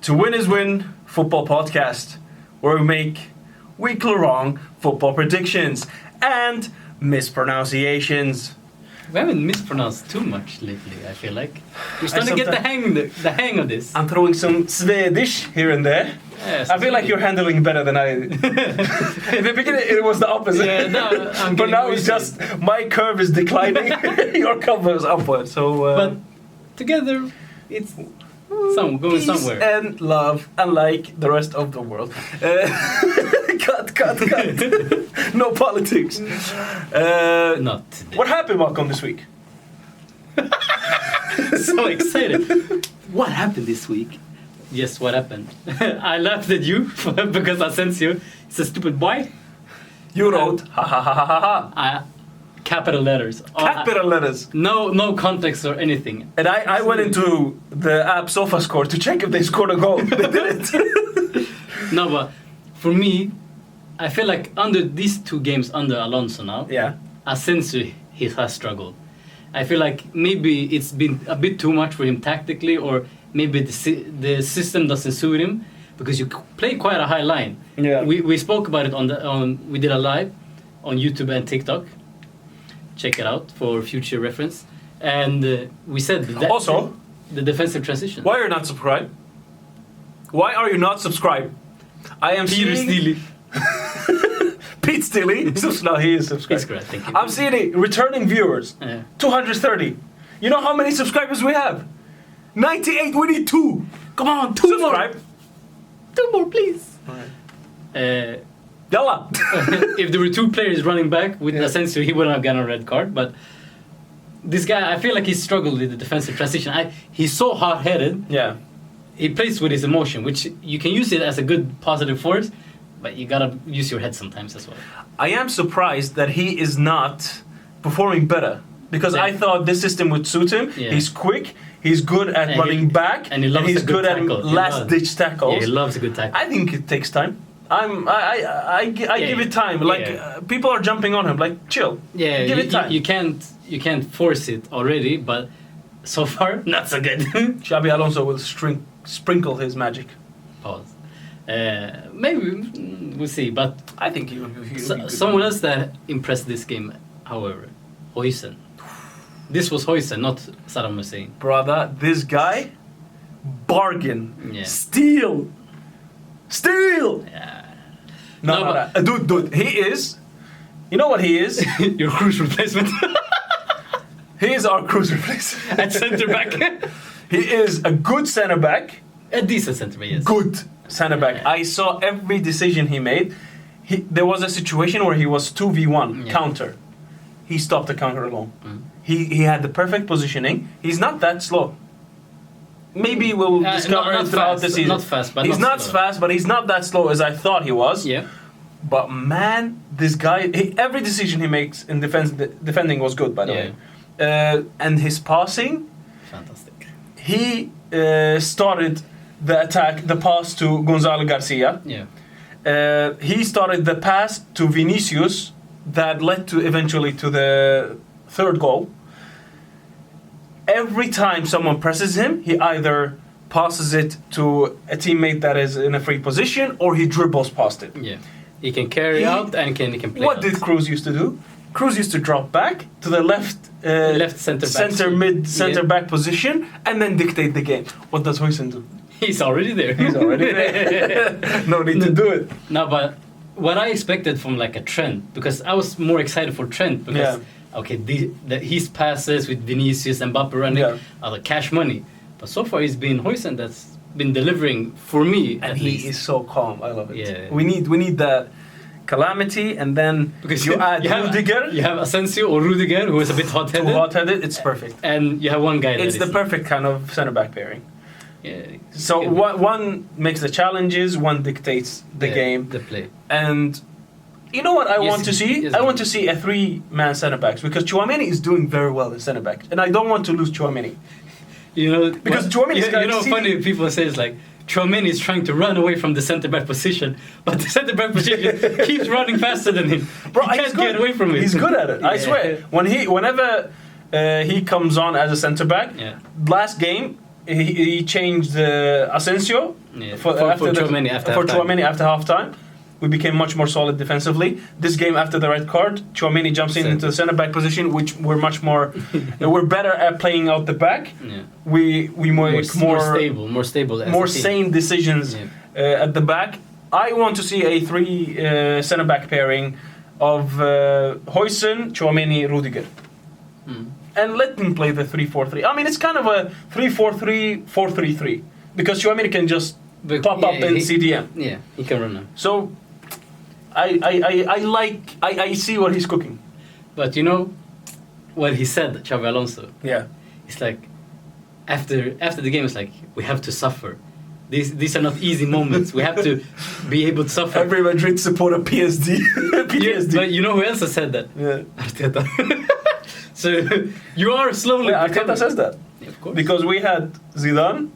to Win is Win Football Podcast, where we make weekly wrong football predictions and mispronunciations. We haven't mispronounced too much lately, I feel like. We're starting to get the hang of this. I'm throwing some Swedish here and there. Yes, I feel like you're handling better than I did. In the beginning, it was the opposite. Yeah, no, but now it's just my curve is declining, your curve is upward. So, but together, it's going peace somewhere. And love, unlike the rest of the world. Cut. No politics. Not today. What happened, Malcolm, this week? So excited. What happened this week? Yes, what happened? I laughed at you because Asensio is a stupid boy. You wrote ha ha ha ha ha ha. Capital letters. Capital letters. No context or anything. And I went into the app SofaScore to check if they scored a goal. They didn't. No, but for me, I feel like under these two games under Alonso now, Yeah. Asensio he has struggled. I feel like maybe it's been a bit too much for him tactically, or maybe the system doesn't suit him, because you play quite a high line. Yeah. We spoke about it we did a live on YouTube and TikTok. Check it out for future reference. And we said that Also, the defensive transition. why are you not subscribed? Why are you not subscribed? I am Peter seeing Steely. Pete Steely. No, he is subscribed. He's great, thank you. I'm seeing it. Returning viewers. 230. You know how many subscribers we have? 98. We need 2. Come on, two Subscribe. more. 2 more, please. Yalla. If there were 2 players running back with Asensio, he wouldn't have gotten a red card. But this guy, I feel like he struggled with the defensive transition. He's so hard-headed. Yeah. He plays with his emotion, which you can use it as a good positive force, but you gotta use your head sometimes as well. I am surprised that he is not performing better, because I thought this system would suit him. Yeah. He's quick. He's good at And running back, and he loves he's a good good at tackle. last-ditch tackles. Yeah, he loves a good tackle. I think it takes time. I give it time. Like people are jumping on him. Like chill. Yeah, give it time. You can't force it already, but so far not so good. Xabi Alonso will sprinkle his magic. Pause. Maybe we'll see, but I think he someone else that impressed this game, however, Hoijsen. This was Hoijsen, not Saddam Hussein. Brother, this guy, bargain, Yeah. steal. Yeah. No, dude, he is. You know what he is? Your Kroos replacement He is our Kroos replacement. at centre back. He is a good centre back. A decent centre back, yes. Good centre back. Yeah. I saw every decision he made. There was a situation where he was 2v1 counter. He stopped the counter alone. Mm. He had the perfect positioning. He's not that slow. Maybe we'll discover not it throughout fast, the season. not fast, but he's not not slow. fast, but he's not that slow as I thought he was. Yeah. But man, this guy, every decision he makes in defending was good, by the way. And his passing, Fantastic. he started the attack, the pass to Gonzalo García. Yeah. He started the pass to Venicius that led to eventually to the 3rd goal. Every time someone presses him, he either passes it to a teammate that is in a free position, or he dribbles past it. Yeah. He can carry out and he can play What out. did Kroos used to do? Kroos used to drop back to the left center back position and then dictate the game. What does Hoijsen do? He's already there. He's already there. No need to do it. No, but what I expected from like a Trent, because I was more excited for Trent, because his passes with Venicius and Mbappe running are the cash money. But so far he's been Hoijsen that's been delivering for me. And at he least. is so calm. I love it. Yeah. We need that calamity, and then Because you add Rudiger. You have Asensio or Rudiger, who is a bit hot-headed. Too hot-headed. It's perfect. And you have one guy It's that the is- perfect kind of center back pairing. Yeah. So one makes the challenges, one dictates the game. The play. And you know what I Yes, want to see? yes, I want to see a 3-man centre backs, because Chouameni is doing very well in centre back, and I don't want to lose Chouameni. You know, Because Chouameni is funny people say is like Chouameni is trying to run away from the centre back position, but the centre back position keeps running faster than him. Bro, he can't get away from it. He's good at it. I swear. Whenever he comes on as a centre back, last game he changed Asensio Yeah. For Chouameni after halftime. We became much more solid defensively. This game after the red card, Chouameni jumps into the center back position, which we're much more, we're better at playing out the back. Yeah. We make more stable, more sane decisions at the back. I want to see a three center back pairing of Hoijsen, Chouameni, Rodrigo. And let them play the 3-4-3. I mean, it's kind of a 3-4-3, 4-3-3 because Chouameni can just pop up in CDM. Yeah, he can run now. So I see what he's cooking. But you know what he said, Xabi Alonso? Yeah. It's like after the game, it's like we have to suffer. These are not easy moments. We have to be able to suffer. Every Madrid supporter PTSD. PTSD. But you know who else has said that? Yeah. Arteta. So you are slowly. Yeah, Arteta says that. Yeah, of course. Because we had Zidane,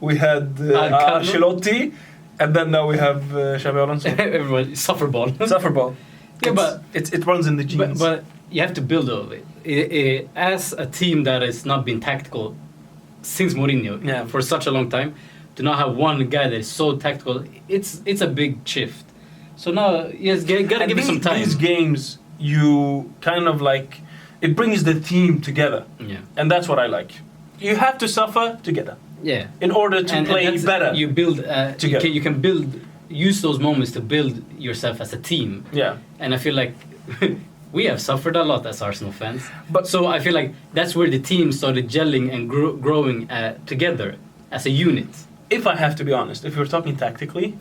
we had Ancelotti, and then now we have Xabi Alonso. Everyone suffer ball. Suffer ball. Yeah, but it runs in the genes. But you have to build over it. As a team that has not been tactical since Mourinho for such a long time, to now have one guy that is so tactical, it's a big shift. So now you gotta give it some time. These games, you kind of like, it brings the team together. Yeah. And that's what I like. You have to suffer together. Yeah. In order to play better. You build together. You can use those moments to build yourself as a team. Yeah. And I feel like we have suffered a lot as Arsenal fans. But so I feel like that's where the team started gelling and growing together as a unit. If I have to be honest, if we're talking tactically,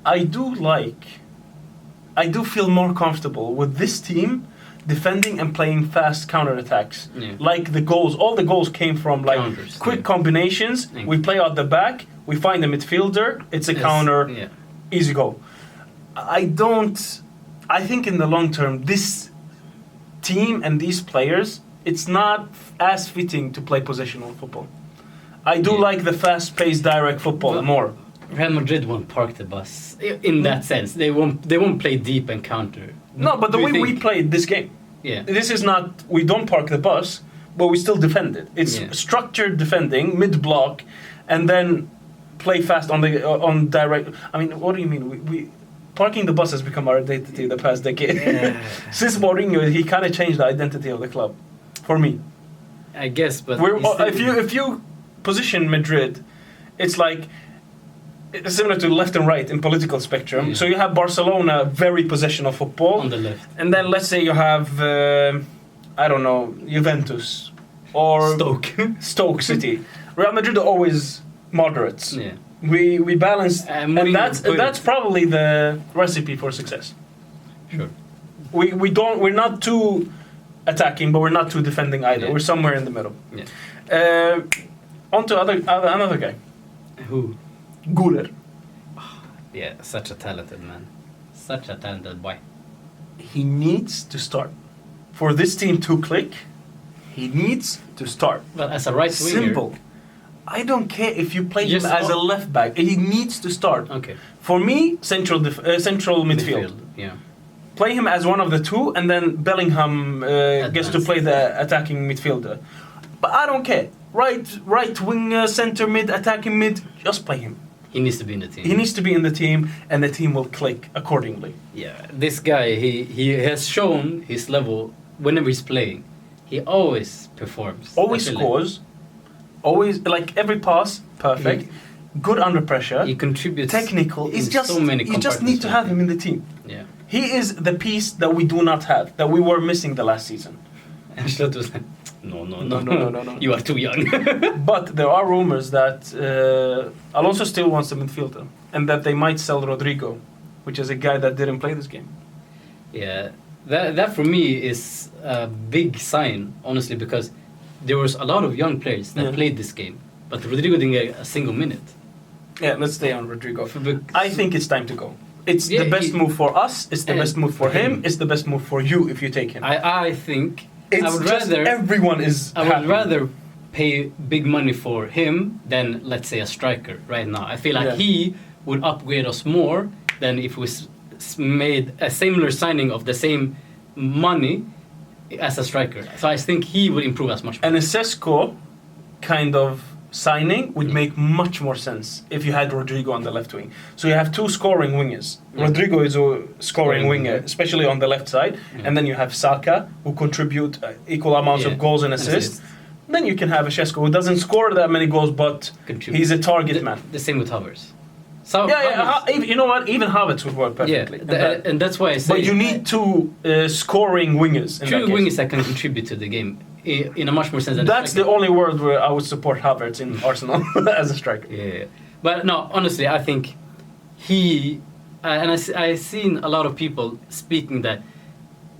I do feel more comfortable with this team defending and playing fast counterattacks. Yeah. Like the goals, all the goals came from like counters, quick combinations. Yeah. We play out the back, we find a midfielder, it's a counter, easy goal. I think in the long term, this team and these players, it's not as fitting to play positional football. I do like the fast-paced, direct football more. Real Madrid won't park the bus in that sense. They won't play deep and counter. No, but the way we played this game, this is not. We don't park the bus, but we still defend it. It's structured defending, mid-block, and then play fast on direct. I mean, what do you mean? We parking the bus has become our identity the past decade. Yeah. Since Mourinho, he kind of changed the identity of the club, for me. I guess, but if you position Madrid, it's like it's similar to left and right in political spectrum. Yeah. So you have Barcelona, very possessional football on the left, and then let's say you have I don't know, Juventus or Stoke City. Real Madrid are always moderates. Yeah. We balance, and that's probably the recipe for success. Sure. We're not too attacking, but we're not too defending either. Yeah. We're somewhere in the middle. Yeah. On to another guy. Who? Güler. Yeah, such a talented man. Such a talented boy. He needs to start. For this team to click, he needs to start. But as a right winger... Simple. I don't care if you play him as a left back. He needs to start. Okay. For me, central midfield. Yeah. Play him as one of the two, and then Bellingham gets to play the attacking midfielder. But I don't care. Right winger, center mid, attacking mid, just play him. He needs to be in the team. He needs to be in the team, and the team will click accordingly. Yeah, this guy, he has shown his level whenever he's playing. He always performs. Always scores. Always, like every pass, perfect. Good under pressure. He contributes. Technical. It's just so many. You just need to have him in the team. Yeah. He is the piece that we do not have, that we were missing the last season. And Schlott was like, no. You are too young. But there are rumors that Alonso still wants a midfielder, and that they might sell Rodrigo, which is a guy that didn't play this game. Yeah, that for me is a big sign, honestly, because there was a lot of young players that played this game, but Rodrigo didn't get a single minute. Yeah, let's stay on Rodrigo. I think it's time to go. It's the best move for us. It's the best move for him. It's the best move for you if you take him. I think it's everyone is. I would rather pay big money for him than, let's say, a striker right now. I feel like he would upgrade us more than if we made a similar signing of the same money as a striker. So I think he would improve us much more. And Asensio kind of signing would make much more sense if you had Rodrigo on the left wing. So you have two scoring wingers. Rodrigo is a scoring winger, especially on the left side, and then you have Saka, who contribute equal amounts of goals and assists. Then you can have a Šeško who doesn't score that many goals, but he's a target man. The same with Havertz. So you know what? Even Havertz would work perfectly. And that's why I say. But you need two scoring wingers. Two wingers that can contribute to the game in a much more sense. That's the only word where I would support Havertz in Arsenal as a striker. Yeah, but no, honestly, I think he and I've seen a lot of people speaking that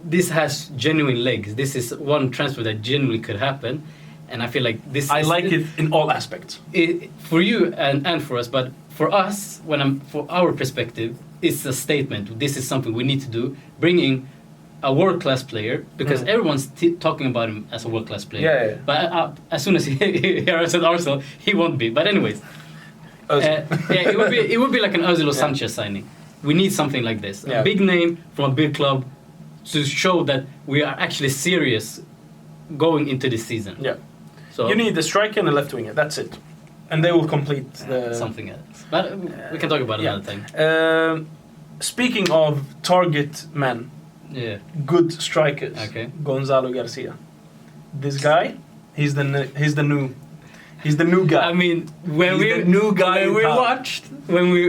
this has genuine legs. This is one transfer that genuinely could happen, and I feel like this. I like it in all aspects. For you and for us, but for us, for our perspective, it's a statement. This is something we need to do. Bringing a world-class player, because everyone's talking about him as a world-class player. Yeah. But as soon as he arrives at Arsenal, he won't be. But anyways, it would be like an Ozil Sanchez signing. We need something like this, a big name from a big club, to show that we are actually serious going into this season. Yeah. So you need a striker and a left winger. That's it, and they will complete something else. But we can talk about it another time. Speaking of target men. Yeah. Good strikers. Okay. Gonzalo Garcia. This guy, he's the new guy. I mean, when we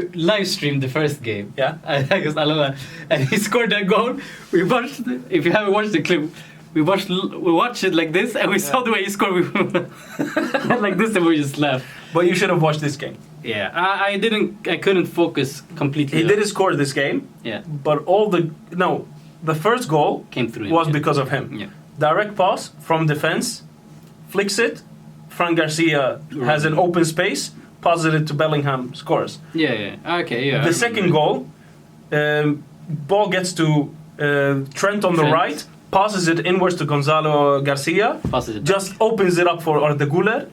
live streamed the first game. Yeah. I guess I love that. And he scored that goal. We watched it. If you haven't watched the clip, we watched it like this, and we saw the way he scored. We like this, and we just laughed. But you should have watched this game. Yeah, I couldn't focus completely. He didn't score this game. Yeah. But the first goal came through was because of him. Yeah. Direct pass from defense, flicks it. Frank Garcia has an open space, passes it to Bellingham, scores. Yeah. Okay, yeah. The second goal, ball gets to Trent on the right, passes it inwards to Gonzalo Garcia, just opens it up for Arda Güler.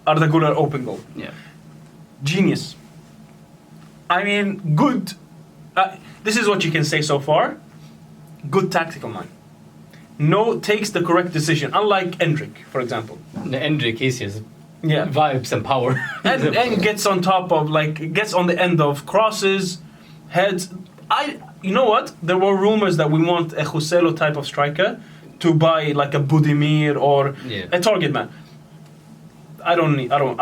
Arda Güler open goal. Yeah. Genius. I mean, good. This is what you can say so far. Good tactical mind. Takes the correct decision. Unlike Endrick, for example. The Endrick, he's just vibes and power. and gets on top of, gets on the end of crosses, heads. You know what? There were rumors that we want a Joselo type of striker to buy like a Budimir or a target man. I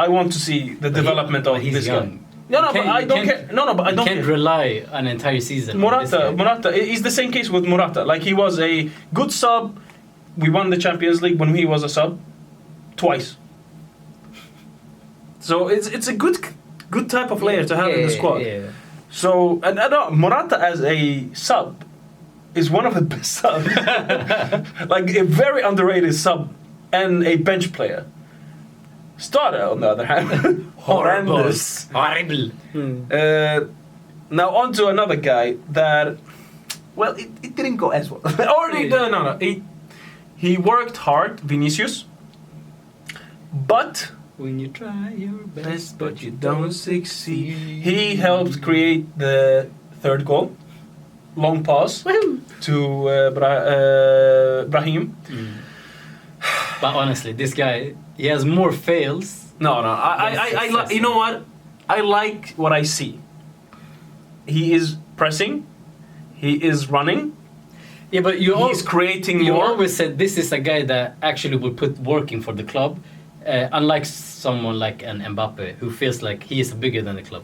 want to see the development of this guy. But I don't care. But I don't care. You can't rely on an entire season. Morata, it's the same case with Morata. Like, he was a good sub. We won the Champions League when he was a sub twice. So it's a good type of player to have in the squad. Yeah. So and Morata as a sub is one of the best subs. Like, a very underrated sub and a bench player. Starter, on the other hand, horrendous. Horrible. Now on to another guy that, well, it didn't go as well. He worked hard, Venicius, but when you try your best but you don't succeed, he helped create the third goal. Long pass to Brahim. But honestly, this guy, he has more fails. I you know what? I like what I see. He is pressing. He is running. Yeah, but he's creating more. You more. always said this is a guy that actually will put work in for the club, unlike someone like an Mbappe who feels like he is bigger than the club.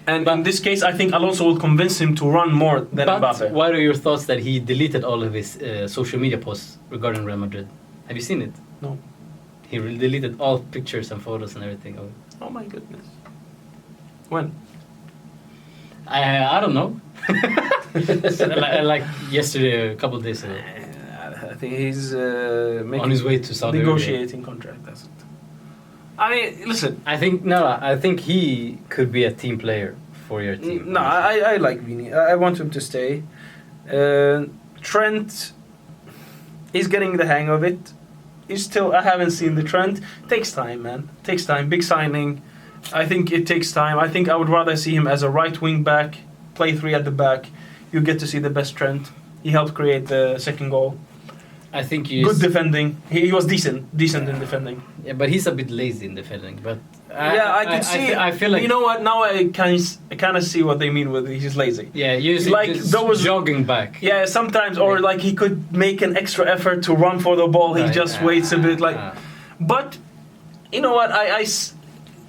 And in this case, I think Alonso will convince him to run more than Mbappe. What are your thoughts that he deleted all of his social media posts regarding Real Madrid? Have you seen it? No. He deleted all pictures and photos and everything. Oh my goodness. When? I don't know. like yesterday, a couple of days ago. I think he's on his way to Saudi negotiating contract. That's it. I mean, listen. I think he could be a team player for your team. No, I like Vini. I want him to stay. Trent is getting the hang of it. I haven't seen the Trent. Takes time, man. Takes time. Big signing. I think it takes time. I think I would rather see him as a right wing back, play three at the back. You get to see the best Trent. He helped create the second goal. I think good defending. He was decent in defending. Yeah, but he's a bit lazy in defending. But I can see. I feel like, you know what? Now I kind of see what they mean with he's lazy. Yeah, usually like those jogging back. Yeah, sometimes, or like he could make an extra effort to run for the ball. He just waits a bit. But you know what?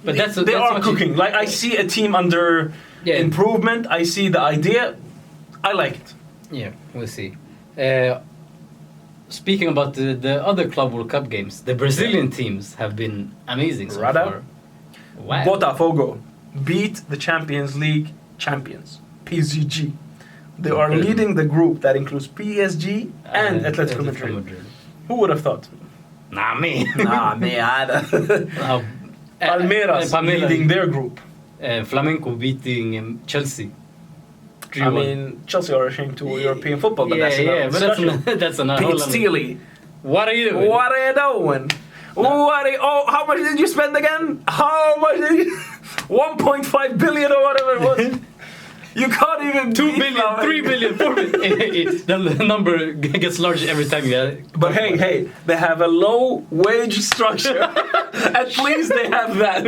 But they are cooking. Like I see a team under improvement. I see the idea. I like it. Yeah, we'll see. Speaking about the other Club World Cup games, the Brazilian teams have been amazing so far. Wow. Botafogo beat the Champions League champions, PSG. They are leading the group that includes PSG and Atletico Madrid. Who would have thought? Nah, me. Palmeiras leading their group. Flamengo beating Chelsea. I mean, Chelsea are ashamed to European football, but that's another. Pete Steely. What are you doing? What are you doing? How much did you spend again? How much did you... 1.5 billion or whatever it was. You can't even 2 billion, 3 billion, 4 billion. The number gets larger every time you. But hey, they have a low wage structure. At least they have that.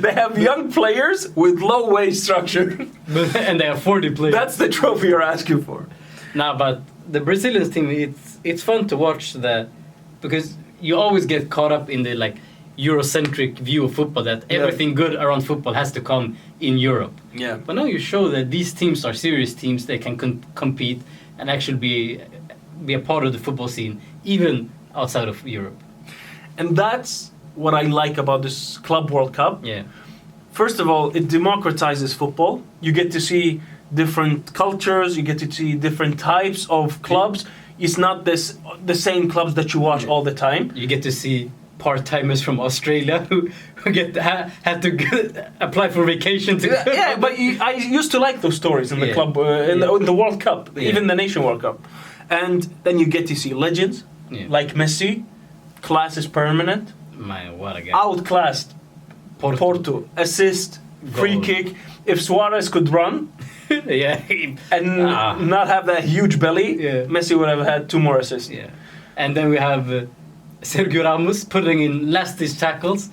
They have young players with low wage structure. And they have 40 players. That's the trophy you're asking for. Nah, but the Brazilian team, it's fun to watch because you always get caught up in the Eurocentric view of football, that everything good around football has to come in Europe. Yeah. But now you show that these teams are serious teams. They can compete and actually be a part of the football scene, even outside of Europe. And that's what I like about this Club World Cup. Yeah. First of all, it democratizes football. You get to see different cultures. You get to see different types of clubs. It's not the same clubs that you watch all the time. You get to see part-timers from Australia who had to apply for vacation to but I used to like those stories in the club in the World Cup, even the Nation World Cup. And then you get to see legends like Messi. Class is permanent. Man, what a guy. Outclassed Porto. Assist, free kick. If Suarez could run and not have that huge belly, Messi would have had 2 more assists. Yeah. And then we have Sergio Ramos putting in last-ditch tackles,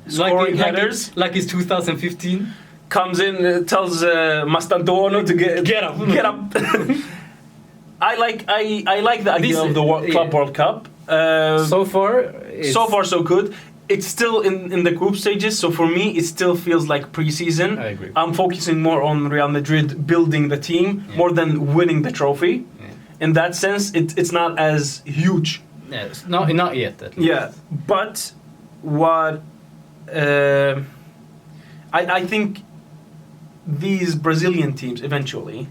scoring headers, like it's 2015. Comes in, tells Mastantuono to get up. I like the idea of the Club World Cup. So far, so good. It's still in the group stages, so for me, it still feels like pre-season. I agree. I'm focusing more on Real Madrid building the team more than winning the trophy. Yeah. In that sense, it's not as huge. Yeah, it's not yet, at least. Yeah, but what I think these Brazilian teams eventually,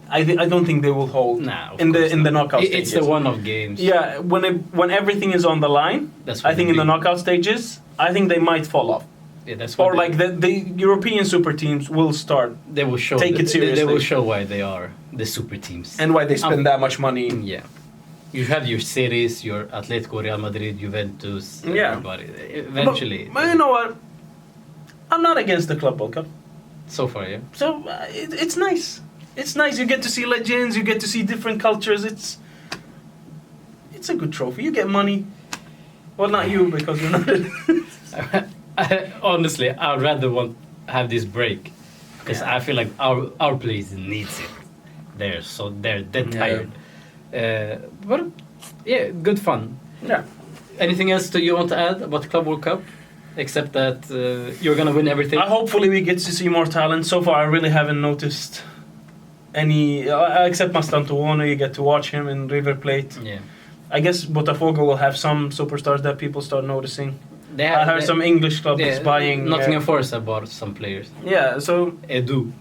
I don't think they will hold in the knockout stages. It's the one-off games. Yeah, when everything is on the line, I think in the knockout stages, I think they might fall off. Yeah, that's or like the European super teams will start. They will show. Take it seriously. They will show why they are the super teams and why they spend that much money. Yeah. You have your series, your Atletico, Real Madrid, Juventus, everybody. Eventually. But you know what? I'm not against the Club World Cup. So far, yeah. So it's nice. It's nice. You get to see legends. You get to see different cultures. It's a good trophy. You get money. Well, not you because you're not. Honestly, I'd rather have this break because I feel like our place needs it. They're dead tired. But yeah, good fun. Yeah. Anything else you want to add about the Club World Cup? Except that you're gonna win everything. Hopefully we get to see more talent. So far, I really haven't noticed any except Mastantuono. You get to watch him in River Plate. Yeah. I guess Botafogo will have some superstars that people start noticing. I heard some English clubs buying. Nottingham Forest have bought some players. Yeah, so Edu.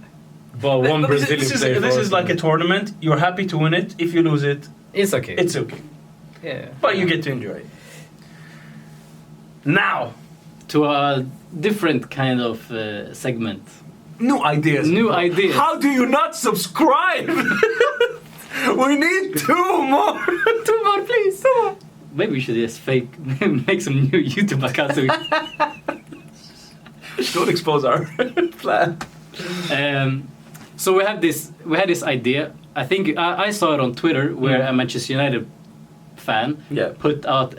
But one Brazilian player. This is like a tournament. You're happy to win it. If you lose it, it's okay. It's okay. Yeah. But you get to enjoy it. Now, to a different kind of segment. New ideas. How do you not subscribe? We need 2 more. 2 more, please. 2 more. Maybe we should just make some new YouTube accounts. Don't expose our plan. So we had this idea I think I saw it on Twitter where a Manchester United fan put out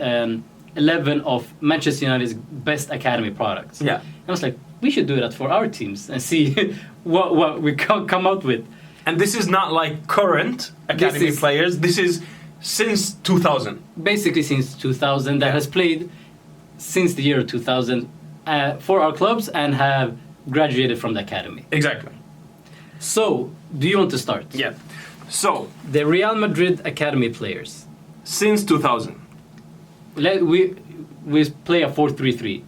11 of Manchester United's best academy products. Yeah. I was like, we should do that for our teams and see what we come out with. And this is not like current academy players. This is since 2000. Basically since 2000 that has played since the year 2000 for our clubs and have graduated from the academy. Exactly. So, do you want to start? Yeah. So, the Real Madrid academy players. Since 2000. We play a 4-3-3.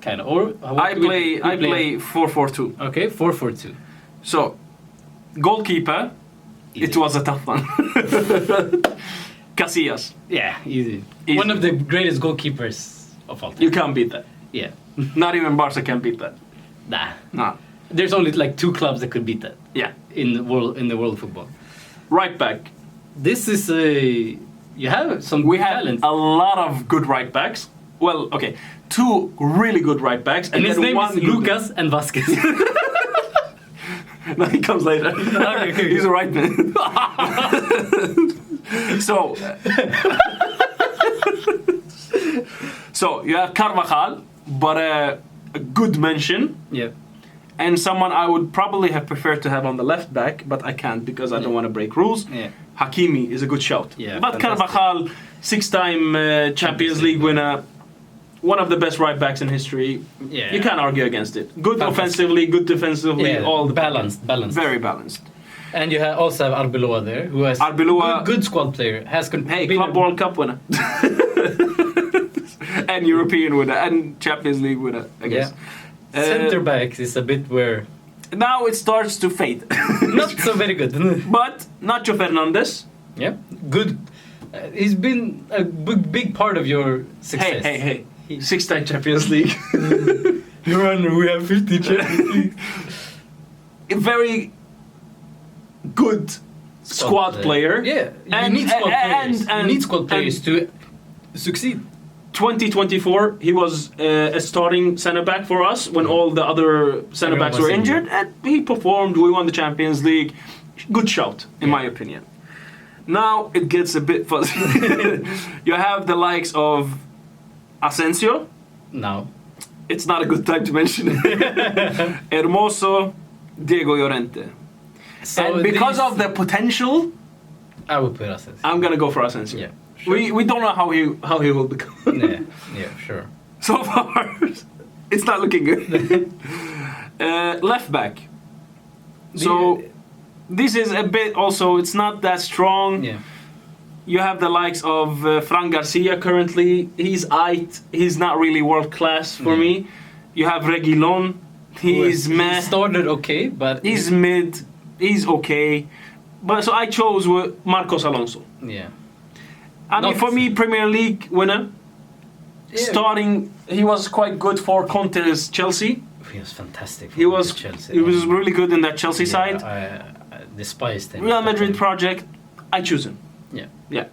Kind of. Or I play 4-4-2. Okay, 4-4-2. So, goalkeeper, easy. It was a tough one. Casillas. Yeah, easy. One of the greatest goalkeepers of all time. You can't beat that. Yeah. Not even Barca can beat that. Nah. There's only like 2 clubs that could beat that. Yeah. In the world of football. Right back. This is you have some talent. A lot of good right backs. Well, okay, 2 really good right backs, and his name is Lucas and Vasquez. No, he comes later. Okay. He's a right man. So you have Carvajal, but a good mention. Yeah. And someone I would probably have preferred to have on the left back, but I can't because I don't want to break rules. Yeah. Hakimi is a good shout. Yeah, but fantastic. Carvajal, 6-time Champions League winner, one of the best right backs in history. Yeah. You can't argue against it. Good offensively, good defensively, all the balanced. Very balanced. And you also have Arbeloa there, who has good squad player. Club World Cup winner. And European winner, and Champions League winner, I guess. Yeah. Centre backs is a bit where... Now it starts to fade. Not so very good. But Nacho Fernandez. Yeah, good. He's been a big part of your success. Hey. 6-time Champions League. Your Honor, we have 50 Champions League. A very good squad player. Yeah, you need squad players. You need squad players to succeed. 2024, he was a starting centre-back for us when all the other centre-backs were injured. And he performed, we won the Champions League. Good shout, in my opinion. Now it gets a bit fuzzy. You have the likes of Asensio. No. It's not a good time to mention it. Hermoso, Diego Llorente. So and because of the potential... I would put Asensio. I'm going to go for Asensio. Yeah. Sure. We don't know how he will become. yeah, sure. So far, it's not looking good. Left back. So this is a bit also. It's not that strong. Yeah. You have the likes of Fran Garcia currently. He's He's not really world class for me. You have Reguilon. He's meh. He started okay, but he's mid. He's okay. But so I chose Marcos Alonso. Yeah. I mean, for me, Premier League winner. Yeah. Starting, he was quite good for Conte's Chelsea. He was fantastic. He was Chelsea. He was really good in that Chelsea side. I despised him. Real Madrid project. I choose him. Yeah.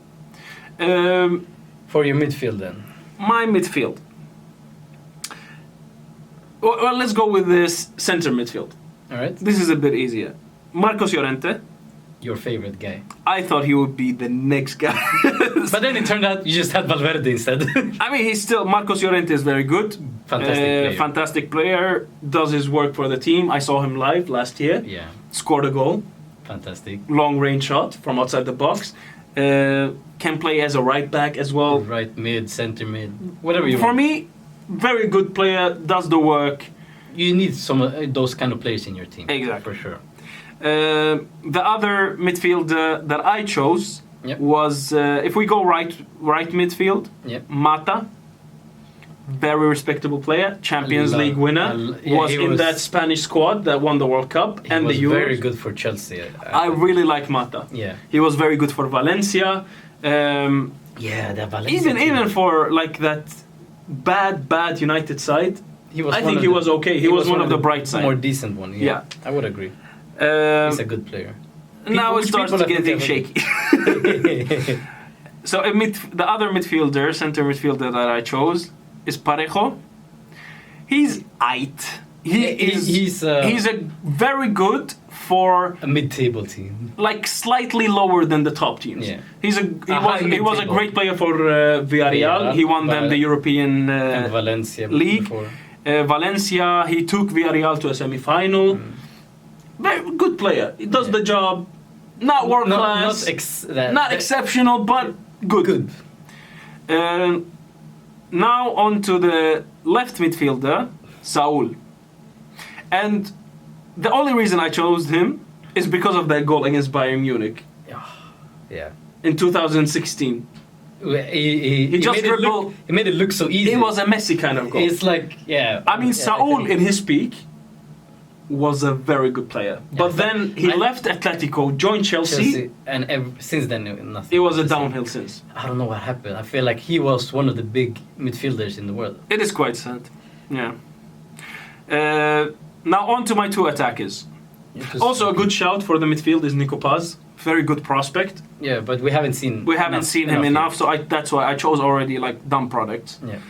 For your midfield then. My midfield. Well, let's go with this centre midfield. All right. This is a bit easier. Marcos Llorente. Your favorite guy. I thought he would be the next guy. But then it turned out you just had Valverde instead. I mean, Marcos Llorente is very good. Fantastic player. Does his work for the team. I saw him live last year. Yeah. Scored a goal. Fantastic. Long range shot from outside the box. Can play as a right back as well. Right mid, centre mid, whatever you want. For me, very good player. Does the work. You need some of those kind of players in your team. Exactly. For sure. The other midfielder that I chose was, if we go right midfield, Mata. Very respectable player, Champions League winner, was in that Spanish squad that won the World Cup and the Euros. He was very good for Chelsea. I really like Mata. Yeah. He was very good for Valencia. The Valencia. Even for like that bad United side, I think he was okay. He was one of the bright side. More decent one. Yeah. I would agree. He's a good player. Now it starts to get shaky. So the other midfielder, centre midfielder that I chose is Parejo. He's aight. He's a very good for a mid-table team, like slightly lower than the top teams. Yeah. He was a great player for Villarreal. He won them the European and Valencia League. Before. Valencia, he took Villarreal to a semi-final. Very good player. He does the job. Not world class. Not exceptional, but good. Now on to the left midfielder, Saul. And the only reason I chose him is because of that goal against Bayern Munich. Yeah. In 2016. He just dribbled. He made it look so easy. It was a Messi kind of goal. It's like, I mean, Saul in his peak was a very good player. But then he left Atletico, joined Chelsea. And since then, nothing. It was a downhill since. I don't know what happened. I feel like he was one of the big midfielders in the world. It is quite sad. Yeah. Now on to my two attackers. Also a good shout for the midfield is Nico Paz. Very good prospect. Yeah, but we haven't seen. Him enough, so that's why I chose already like dumb products. Yeah.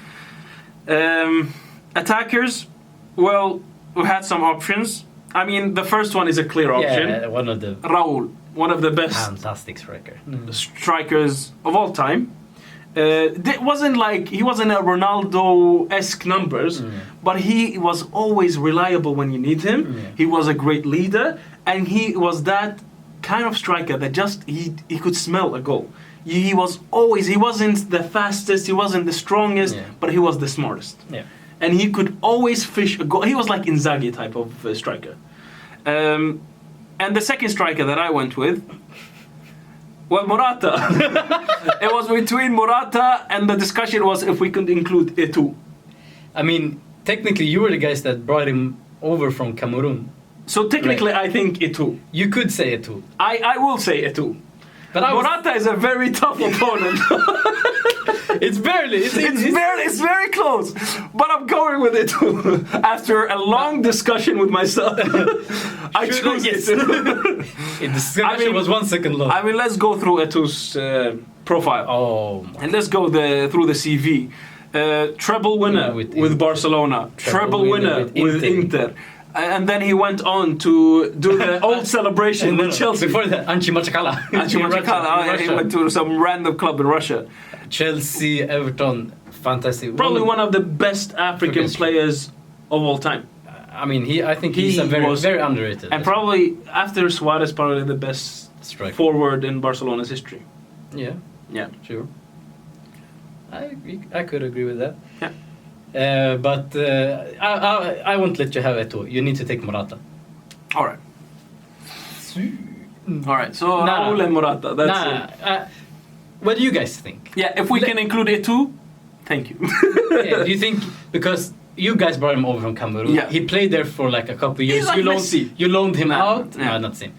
Attackers, well, we had some options. I mean, the first one is a clear option. Yeah, one of the Raul, one of the best fantastic strikers of all time. It wasn't like he wasn't a Ronaldo-esque numbers, but he was always reliable when you need him. Yeah. He was a great leader, and he was that kind of striker that just he could smell a goal. He wasn't the fastest, he wasn't the strongest, but he was the smartest. Yeah. And he could always fish a goal. He was like Inzaghi type of striker. And the second striker that I went with, well, Morata. It was between Morata, and the discussion was if we could include Eto'o. I mean, technically, you were the guys that brought him over from Cameroon. So technically, I think Eto'o. You could say Eto'o. I will say Eto'o. But Morata is a very tough opponent. It's very close. But I'm going with Eto'o. After a long discussion with myself, I chose Eto'o. The discussion was 1 second long. I mean, let's go through Eto'o's profile. Oh. And let's go through the CV. Treble winner with Barcelona. Treble winner with Inter. And then he went on to do the old celebration with Chelsea. Before that, Anchi Machakala. He went to some random club in Russia. Chelsea, Everton, fantastic. Probably one of the best African players of all time. I mean, I think he's very underrated. And probably, after Suarez, probably the best forward in Barcelona's history. Yeah. Yeah. Sure. I could agree with that. Yeah. But I won't let you have Eto'o. You need to take Morata. All right. So Raul and Morata. That's it. What do you guys think? Yeah, if we can include Eto'o, thank you. Do you think, because you guys brought him over from Cameroon, he played there for like a couple of years. He's like you loaned him out. No, not the same.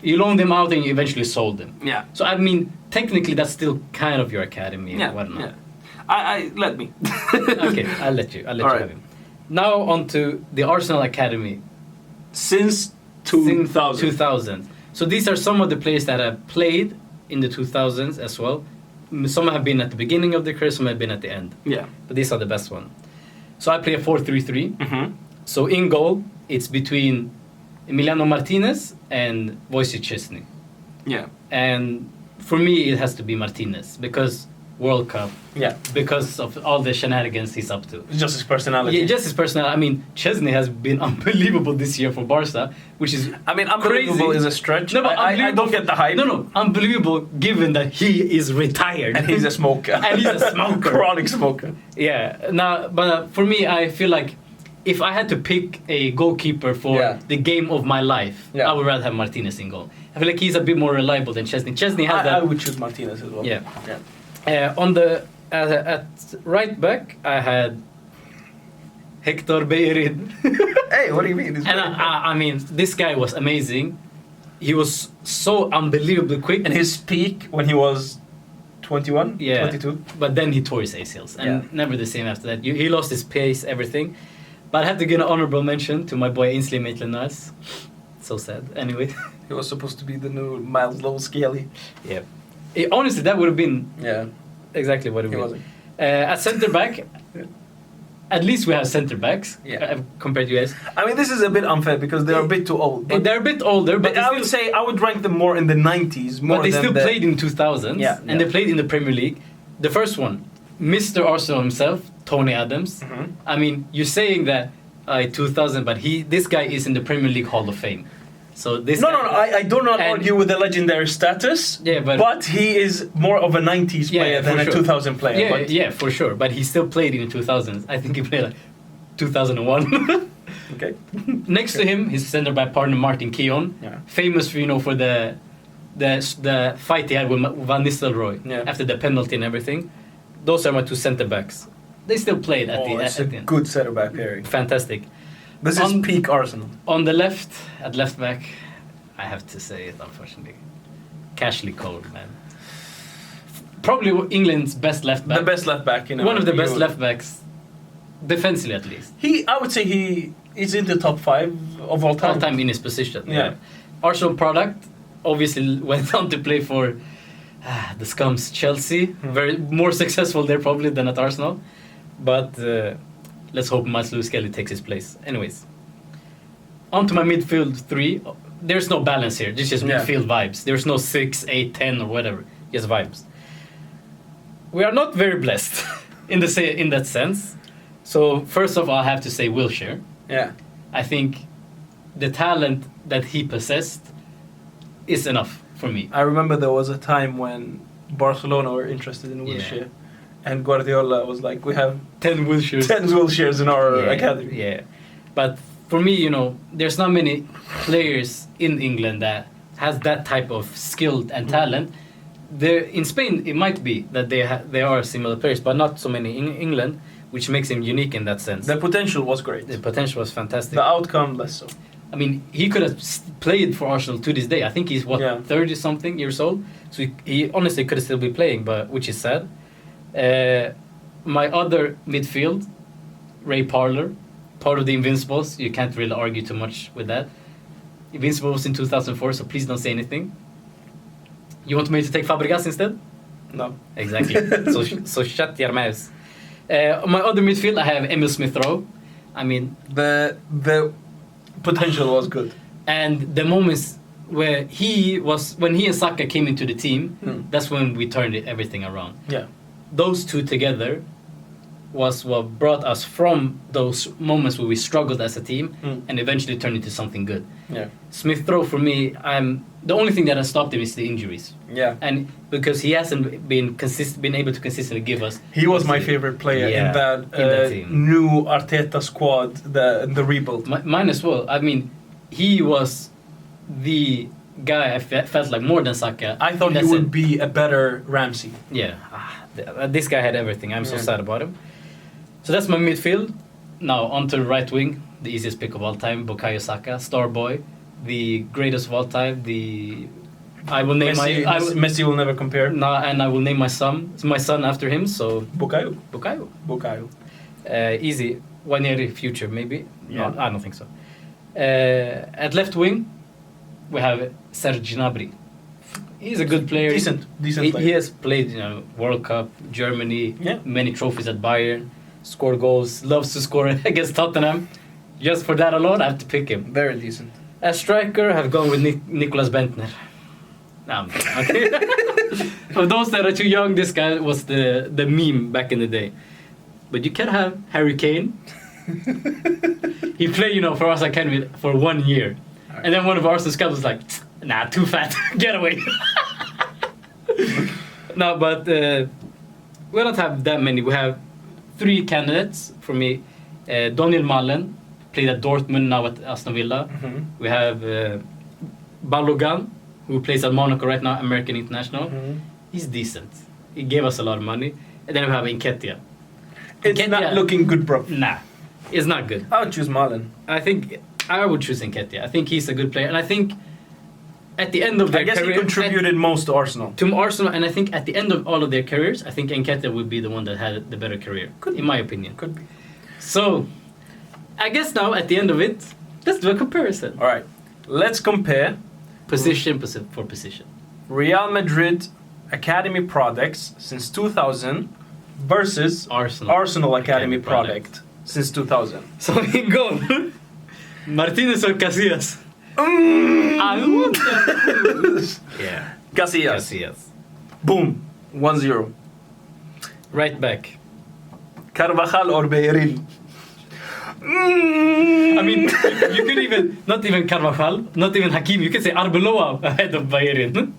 You loaned him out and you eventually sold him. Yeah. So I mean, technically, that's still kind of your academy. Yeah. Whatnot. Yeah. Let me. Okay, I'll let you have him. Now on to the Arsenal Academy. Since 2000. 2000. So these are some of the players that have played in the 2000s as well. Some have been at the beginning of the career, some have been at the end. Yeah. But these are the best ones. So I play a 4-3-3. Mm-hmm. So in goal, it's between Emiliano Martinez and Wojciech Szczesny. Yeah. And for me, it has to be Martinez because World Cup. Yeah. Because of all the shenanigans he's up to. Just his personality. Yeah, just his personality. I mean, Szczesny has been unbelievable this year for Barca, which is unbelievable crazy. Is a stretch. No, but I don't get the hype. No, unbelievable given that he is retired. And he's a smoker. Chronic smoker. Yeah. But for me, I feel like if I had to pick a goalkeeper for the game of my life, I would rather have Martinez in goal. I feel like he's a bit more reliable than Szczesny. Szczesny has that. I would choose Martinez as well. Yeah. On the at right back, I had Hector Bellerin. Hey, what do you mean? And I mean, this guy was amazing. He was so unbelievably quick. And his peak when he was 21, 22. But then he tore his ACLs and never the same after that. He lost his pace, everything. But I have to give an honorable mention to my boy Ainsley Maitland-Niles. So sad. Anyway. He was supposed to be the new Miles Lowe-Skelly. Yeah. Honestly, that would have been exactly what it was. At centre back, at least we have centre backs compared to US. I mean, this is a bit unfair because they're a bit too old. They're a bit older, but I would say I would rank them more in the 90s. But they still played in 2000s, and they played in the Premier League. The first one, Mr. Arsenal himself, Tony Adams. Mm-hmm. I mean, you're saying that 2000, but this guy is in the Premier League Hall of Fame. So this I do not argue with the legendary status. Yeah, but he is more of a 90s player than a 2000 player. Yeah, for sure. But he still played in the 2000s. I think he played like 2001. Okay. Next to him, his centre back partner Martin Keown, famous for the fight he had with Van Nistelrooy after the penalty and everything. Those are my two centre backs. They still played at the end. Good centre back pairing. Fantastic. This is peak Arsenal. On the left, at left back, I have to say it, unfortunately. Cashley Cole, man. Probably England's best left back. The best left back, One of the best left backs, defensively at least. I would say he is in the top 5 of all time. All time in his position. Yeah. Arsenal product, obviously went on to play for the Scums Chelsea. Very more successful there probably than at Arsenal. But let's hope Miles Lewis-Kelly takes his place. Anyways, on to my midfield 3. There's no balance here. This is just midfield vibes. There's no 6, 8, 10 or whatever. Just vibes. We are not very blessed in that sense. So first off, I have to say Wilshere. Yeah. I think the talent that he possessed is enough for me. I remember there was a time when Barcelona were interested in Wilshere. And Guardiola was like, we have 10 Wilsheres. 10 Wilsheres in our academy. Yeah. But for me, there's not many players in England that has that type of skill and talent. In Spain, it might be that they are similar players, but not so many in England, which makes him unique in that sense. The potential was great. The potential was fantastic. The outcome, less so. I mean, he could have played for Arsenal to this day. I think he's 30-something years old. So he honestly could still be playing, which is sad. My other midfield, Ray Parlour, part of the Invincibles. You can't really argue too much with that. Invincibles in 2004, so please don't say anything. You want me to take Fabregas instead? No. Exactly. so shut your mouths. My other midfield, I have Emil Smith-Rowe. I mean, the potential was good, and the moments when he and Saka came into the team, that's when we turned everything around. Yeah. Those two together was what brought us from those moments where we struggled as a team and eventually turned into something good. Yeah. Smith-Rowe, for me, the only thing that has stopped him is the injuries. Yeah. And because he hasn't been able to consistently give us... He was my favorite player in that team. New Arteta squad, the rebuild. Mine as well. I mean, he was the guy I felt like more than Saka. I thought he would be a better Ramsey. Yeah. This guy had everything. I'm so sad about him. So that's my midfield. Now on to the right wing, the easiest pick of all time, Bukayo Saka, star boy, the greatest of all time. I will name Messi will never compare. No, and I will name my son after him. So Bukayo. Easy 1 year future maybe. Yeah. No, I don't think so. At left wing, we have Serge Gnabry. He's a good player. Decent player. He has played, World Cup, Germany, many trophies at Bayern, scored goals, loves to score against Tottenham. Just for that alone, I have to pick him. Very decent. As striker, I've gone with Nicolas Bentner. Okay. For those that are too young, this guy was the meme back in the day. But you can have Harry Kane. He played, for us Academy for 1 year. Right. And then one of Arsenal scouts was like, nah, too fat. Get away. No, but we don't have that many. We have 3 candidates for me. Daniel Malen, played at Dortmund, now at Aston Villa. Mm-hmm. We have Balogun, who plays at Monaco right now, American international. Mm-hmm. He's decent. He gave us a lot of money. And then we have Nketiah. It's not looking good, bro. Nah, it's not good. I would choose Malen. I think I would choose Nketiah. I think he's a good player. And I think at the end of their career... he contributed most to Arsenal. To Arsenal, and I think at the end of all of their careers, I think Nketiah would be the one that had the better career. In my opinion. Could be. So, I guess now, at the end of it, let's do a comparison. All right. Let's compare... Position for position. Real Madrid Academy products since 2000 versus Arsenal Academy product since 2000. So in goal, Martinez or Casillas? I wonder. Yeah. Casillas. Boom. 1-0. Right back. Carvajal or Bellerin? I mean, you could even, not even Carvajal, not even Hakim, you could say Arbeloa ahead of Bayern.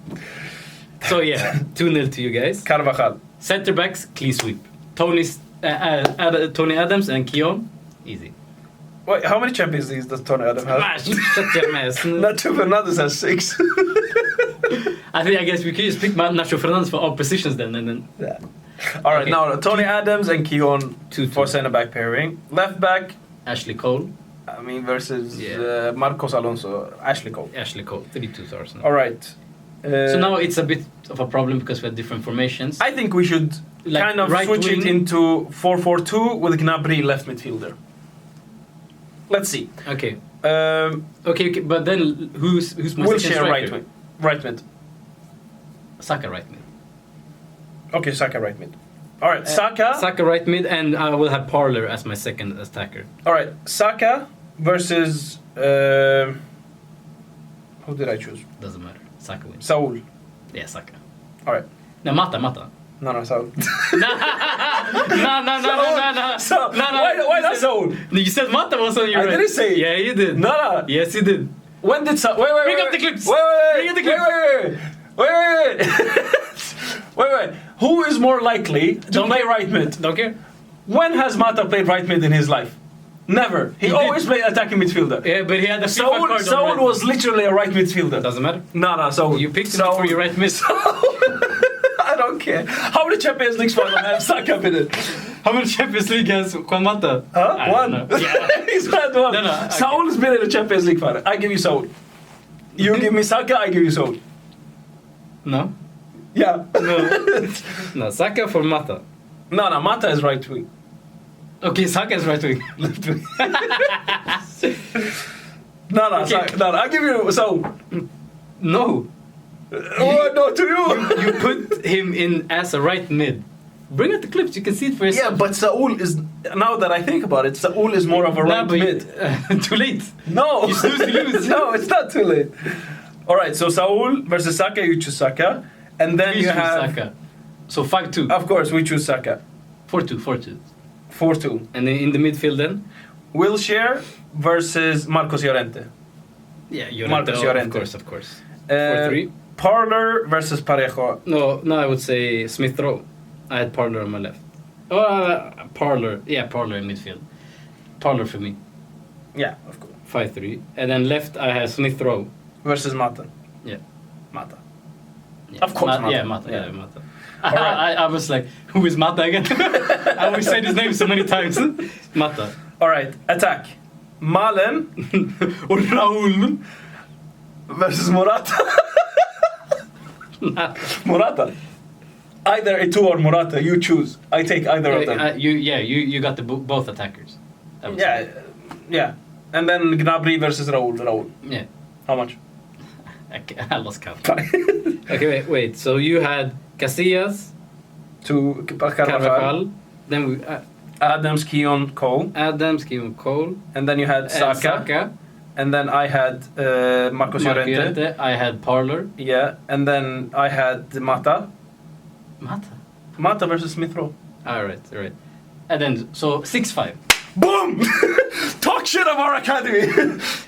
So yeah, 2-0 to you guys. Carvajal. Centre backs, clean sweep. Tony Adams and Keon, easy. Wait, how many Champions Leagues does Tony Adams have? Shut your mouth. Nacho Fernandez has 6. I guess we could just pick Nacho Fernandez for all positions then, and then. Yeah. All right, now Tony Adams and Keon for centre back pairing. Left back. Ashley Cole. I mean versus Marcos Alonso. Ashley Cole. 3-2 to Arsenal. All right. So now it's a bit of a problem because we have different formations. I think we should kind of switch it into 4-4-2 with Gnabry left midfielder. Let's see. Okay. Okay, but then who's my we'll second share striker? right mid. Saka right mid. Okay, Saka right mid. All right, Saka right mid, and I will have Parler as my second attacker. All right, Saka versus who did I choose? Doesn't matter. Saka wins. Saul. Yeah, Saka. All right. No, Mata. No, Saul. No. Why not Saul? You said Mata was on your I didn't say it. Yeah, you did. No. Yes, you did. When did Saul? Wait. Bring up the clips. Wait. Bring up the clips. Wait. Who is more likely to play right mid? Don't care. When has Mata played right mid in his life? Never. He always played attacking midfielder. Yeah, but he had the FIFA card. Saul was literally a right midfielder. Doesn't matter. No. So you picked him for your right mid. I don't care. How many Champions League finals have Saka been in? How many Champions League has Juan Mata? One. Yeah. He's had one. No. Saul has been in a Champions League final. I give you Saul. You give me Saka, I give you Saul. No. Yeah. No, Saka for Mata. No, Mata is right wing. Okay, Saka is right wing. Left wing. No, okay. No, I give you Saul. No. No to you. You put him in as a right mid. Bring out the clips, you can see it for yourself. Yeah, but Saul is, now that I think about it, Saul is more of a right mid. Too late. No. You snooze, you lose. No, it's not too late. Alright, so Saul versus Saka, you choose Saka. And then you have... Saka. So 5-2. Of course, we choose Saka. 4-2. 4-2. And then in the midfield then? Wilshere versus Marcos Llorente. Yeah, Llorente. Marcos Llorente. Of course. 4-3. Parler versus Parejo. No, I would say Smith Rowe. I had Parler on my left. Parler. Yeah, Parler in midfield. Parler for me. Yeah, of course. 5-3. And then left, I have Smith Rowe. Versus Mata. Yeah. Mata. Yeah. Of course, Mata. Yeah, Mata. I was like, who is Mata again? I always say his name so many times. Mata. Alright, attack. Malen or Raul versus Morata. Morata. Either Eto'o or Morata, you choose. I take either of them. You got the both attackers. Yeah. And then Gnabry versus Raul. Yeah. How much? I lost count. Okay, wait. So you had Casillas to Carvajal. Then we Adams, Keon, Cole. And then you had Saka. And then I had Marcos Llorente. I had Parler. Yeah. And then I had Mata. Mata versus Smith Rowe. Alright. And then, so 6-5. Boom! Talk shit of our academy!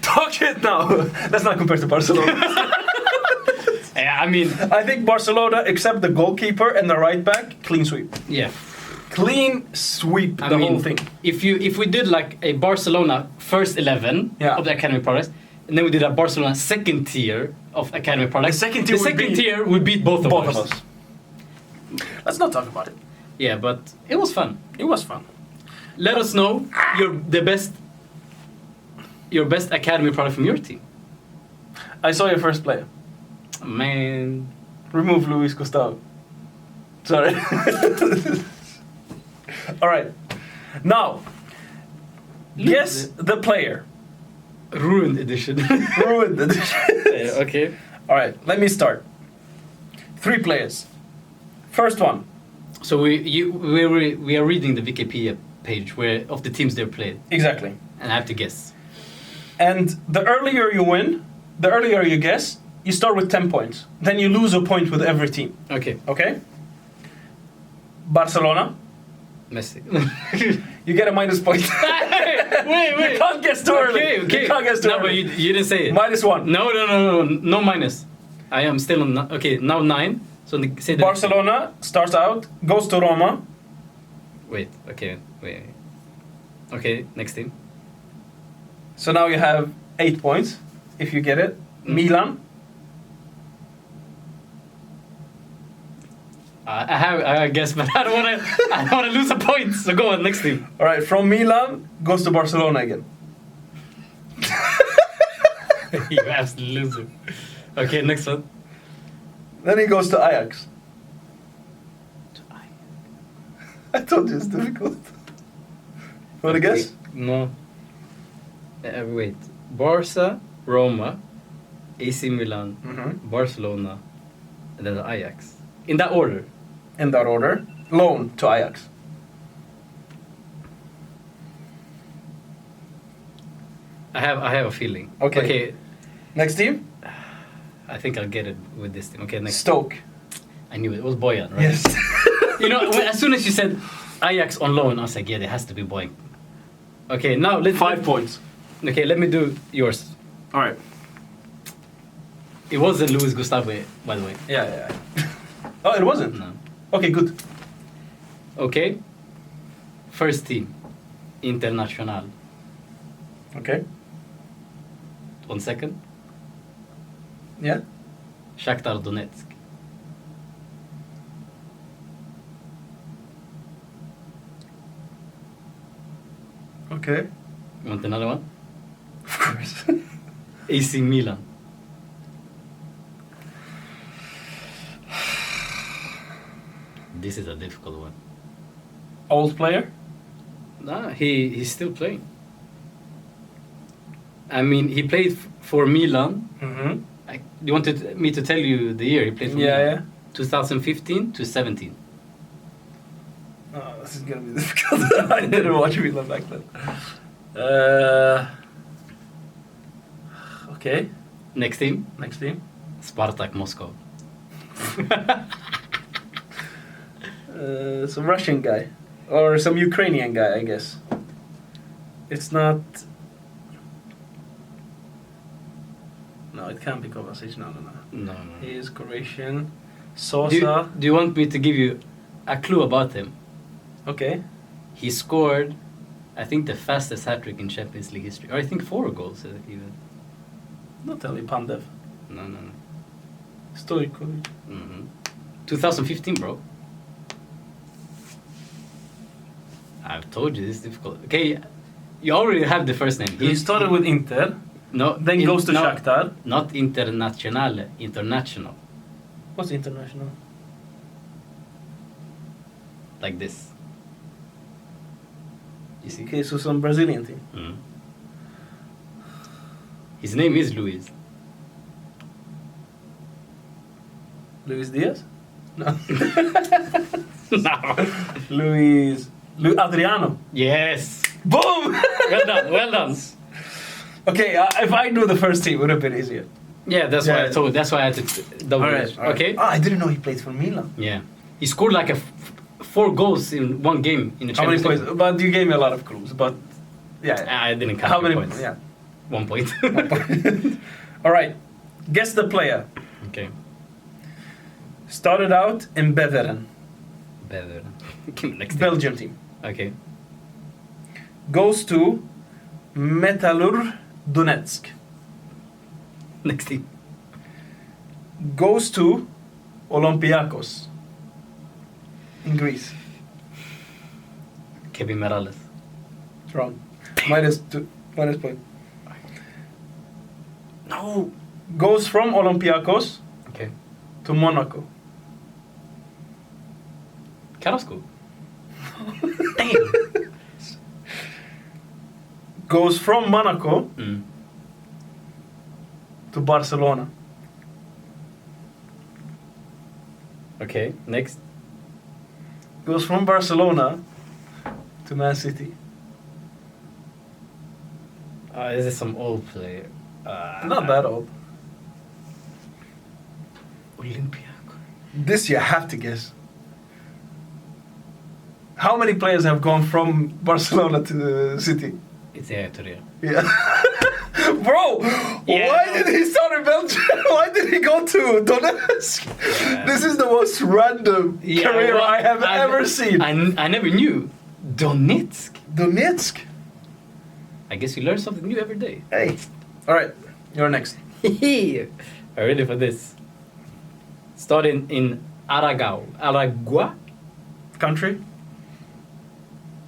Talk shit now! Let's not compare to Barcelona. Yeah, I mean... I think Barcelona, except the goalkeeper and the right back, clean sweep. Yeah. Clean sweep, the whole thing. If we did like a Barcelona first 11 of the academy products, and then we did a Barcelona second tier of academy products, the second tier would beat both of us. Let's not talk about it. Yeah, but it was fun. Let us know your best academy product from your team. I saw your first player. Man. Remove Luis Gustavo. Sorry. Alright. Now, guess the player. Ruined edition. Yeah, okay. Alright, let me start. 3 players. First one. So we are reading the Wikipedia page where of the teams they've played. Exactly. And I have to guess. And the earlier you win, the earlier you guess, you start with 10 points. Then you lose a point with every team. Okay. Okay? Barcelona. Messi. You get a minus point. wait. You can't guess too early. Okay. You can't guess too no, early. but you didn't say it. -1. No minus. I am still on. Okay, now 9. So say the Barcelona starts out, goes to Roma. Wait. Okay, next team. So now you have 8 points, if you get it. Milan. I guess, but I don't want to lose a point. So go on, next team. All right, from Milan goes to Barcelona again. You absolute loser. Okay, next one. Then he goes to Ajax. I told you it's difficult. Want to guess? No. Wait. Barca, Roma, AC Milan, Barcelona, and then Ajax. In that order. In that order. Loan to Ajax. I have a feeling. Okay. Next team? I think I'll get it with this team. Okay, next. Stoke. I knew it. It was Boyan, right? Yes. You know, as soon as you said Ajax on loan, I was like, yeah, there has to be Boyan. Okay, now let's... 5 points. Okay, let me do yours. All right. It wasn't Luis Gustavo, by the way. Yeah. Oh, it wasn't? No. Okay, good. Okay. First team. International. Okay. 1 second. Yeah? Shakhtar Donetsk. Okay. You want another one? Of course. AC Milan. This is a difficult one. Old player? Nah, he's still playing. I mean, he played for Milan. Mm-hmm. You wanted me to tell you the year he played for Milan? Yeah. 2015 to 17. Oh, this is gonna be difficult. I didn't watch Milan back then. Okay. Next team? Spartak Moscow. Some Russian guy. Or some Ukrainian guy, I guess. It's not... No, it can't be Kovacic. No. He is Croatian. Sosa. Do you want me to give you a clue about him? Okay. He scored, I think, the fastest hat-trick in Champions League history. Or I think 4 goals even. Not Ali Pandev. No. Stojkovic. 2015, bro. I've told you this is difficult. Okay, you already have the first name. He started with Inter. No. Then goes to Shakhtar. Not Internazionale. International. What's international? Like this. You see? Okay, so some Brazilian team. His name is Luis. Luis Diaz? No. No. Luis Adriano. Yes. Boom! Well done. Okay, if I knew the first team, it would have been easier. Yeah, that's why I told. That's why I had to double. All right. Okay. Oh, I didn't know he played for Milan. Yeah, he scored like 4 goals in one game in the How many Champions League. points? But you gave me a lot of clues. But yeah, I didn't count. How many points? Yeah, 1 point. 1 point. All right. Guess the player. Okay. Started out in Beveren. Next Belgium team. Okay. Goes to Metalurg Donetsk. Next team. Goes to Olympiacos in Greece. Kevin Morales. Wrong. -2. -point. No. Goes from Olympiacos Okay. to Monaco. Carrasco. Damn. Goes from Monaco Mm. to Barcelona. Okay. Next. Goes from Barcelona to Man City. Is it some old player? Not that old. Olympiacos. This you have to guess. How many players have gone from Barcelona to the City? It's Eritrea. Yeah. Bro, why did he start in Belgium? Why did he go to Donetsk? Yeah. This is the most random career I have ever seen. I never knew. Donetsk? Donetsk? I guess you learn something new every day. Hey. Alright, you're next. Are you ready for this? Starting in Aragua? Country?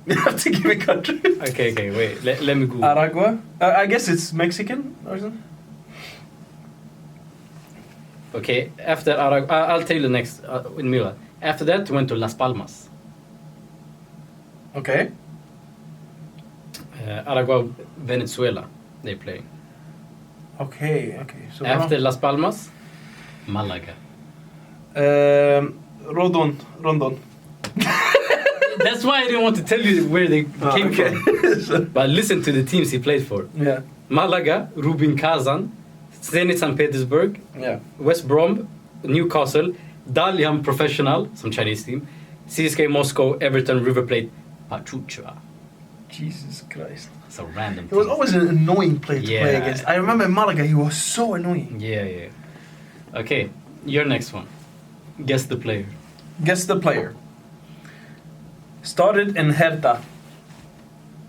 You have to give me country. Okay, wait. Let me Google. Aragua? I guess it's Mexican or something. Okay, after Aragua, I'll tell you the next in Milan. After that, we went to Las Palmas. Okay. Aragua, Venezuela, they play. Okay. So after Las Palmas, Malaga. Rondon. That's why I didn't want to tell you where they came from. But listen to the teams he played for. Yeah. Malaga, Rubin Kazan, Zenit St. Petersburg, Yeah. West Brom, Newcastle, Dalian Professional, some Chinese team, CSK Moscow, Everton, River Plate, Pachuca. Jesus Christ. It's a random He was team. always an annoying player to play against. I remember in Malaga, he was so annoying. Yeah. Okay, your next one. Guess the player. Guess the player. Started in Hertha,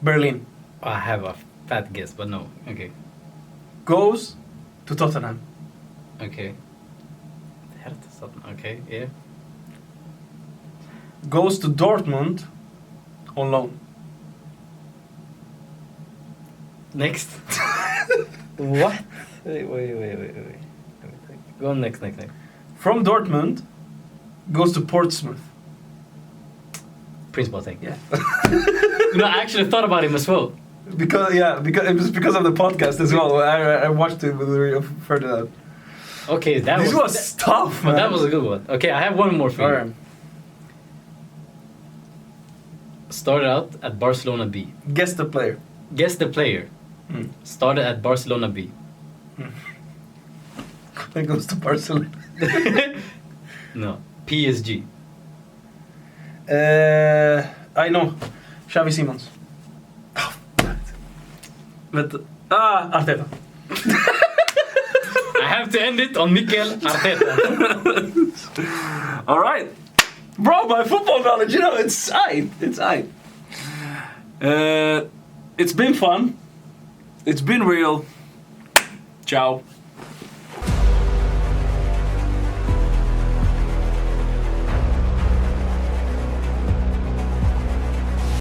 Berlin. I have a fat guess, but no. Okay. Goes to Tottenham. Okay. Okay, yeah. Goes to Dortmund on loan. Next. What? Wait. Go on next. From Dortmund, goes to Portsmouth. Prince Boateng. Yeah. I actually thought about him as well. Because it was because of the podcast as well. I watched it with Rio Ferdinand. Okay, this was tough, man. But that was a good one. Okay, I have one more for you. Alright. Started out at Barcelona B. Guess the player. Guess the player. Started at Barcelona B. Then goes to Barcelona. No, PSG. I know. Xavi Simons. But Arteta. I have to end it on Mikel Arteta. All right, bro. My football knowledge, it's aight. It's aight. It's been fun. It's been real. Ciao.